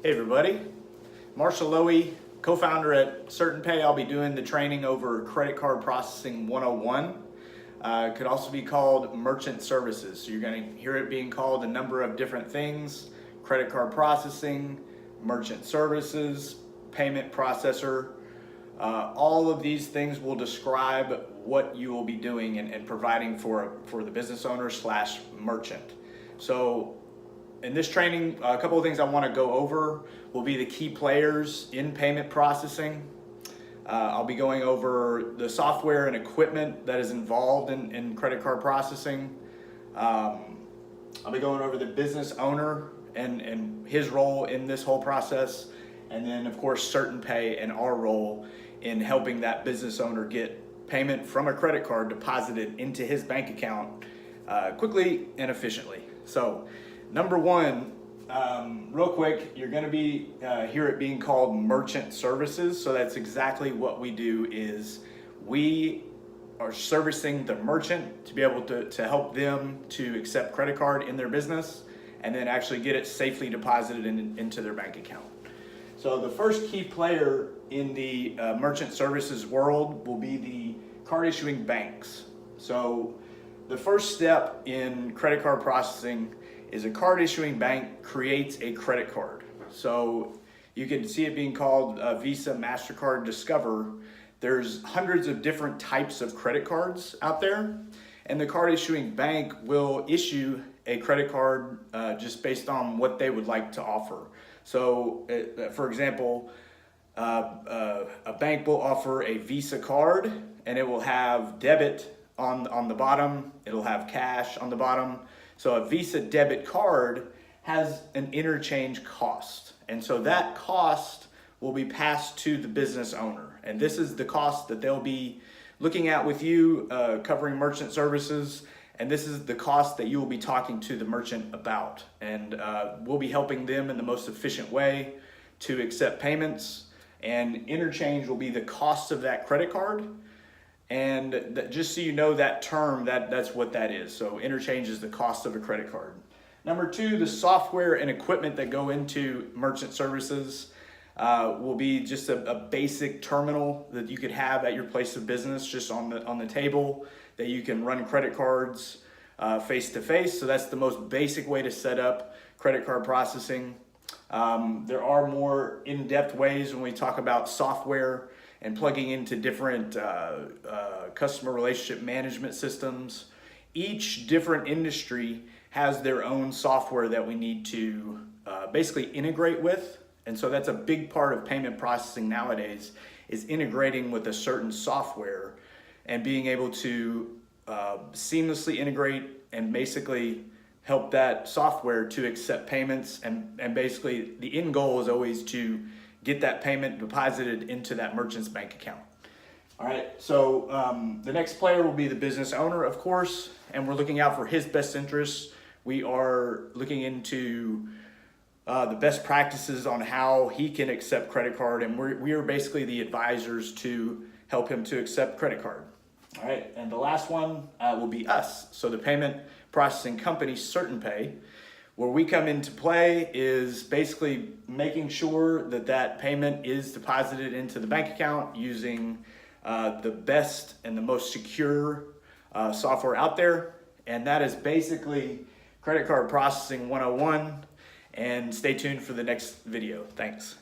Hey everybody, Marshall Lowy, co-founder at CertainPay. I'll be doing the training over Credit Card Processing 101. It could also be called Merchant Services. So you're going to hear it being called a number of different things: credit card processing, merchant services, payment processor. All of these things will describe what you will be doing and providing for the business owner slash merchant. So in this training, a couple of things I want to go over will be the key players in payment processing. I'll be going over the software and equipment that is involved in credit card processing. I'll be going over the business owner and his role in this whole process. And then of course, CertainPay and our role in helping that business owner get payment from a credit card deposited into his bank account quickly and efficiently. So number one, real quick, you're going to be hear it being called merchant services. So that's exactly what we do. Is we are servicing the merchant to be able to help them to accept credit card in their business and then actually get it safely deposited into their bank account. So the first key player in the merchant services world will be the card issuing banks. So the first step in credit card processing is a card issuing bank creates a credit card. So you can see it being called Visa, MasterCard, Discover. There's hundreds of different types of credit cards out there, and the card issuing bank will issue a credit card just based on what they would like to offer. So for example, a bank will offer a Visa card and it will have debit on the bottom, it'll have cash on the bottom. So a Visa debit card has an interchange cost. And so that cost will be passed to the business owner. And this is the cost that they'll be looking at with you, covering merchant services. And this is the cost that you will be talking to the merchant about. And we'll be helping them in the most efficient way to accept payments. And interchange will be the cost of that credit card. And just so you know that term, that's what that is. So interchange is the cost of a credit card. Number two, the software and equipment that go into merchant services will be just a basic terminal that you could have at your place of business, just on the table, that you can run credit cards face to face. So that's the most basic way to set up credit card processing. There are more in-depth ways when we talk about software and plugging into different customer relationship management systems. Each different industry has their own software that we need to basically integrate with. And so that's a big part of payment processing nowadays, is integrating with a certain software and being able to seamlessly integrate and basically help that software to accept payments. And basically the end goal is always to get that payment deposited into that merchant's bank account. All right, so the next player will be the business owner, of course, and we're looking out for his best interests. We are looking into the best practices on how he can accept credit card, and we are basically the advisors to help him to accept credit card. All right, and the last one will be us. So the payment processing company, CertainPay. Where we come into play is basically making sure that payment is deposited into the bank account using the best and the most secure software out there. And that is basically Credit Card Processing 101. And stay tuned for the next video. Thanks.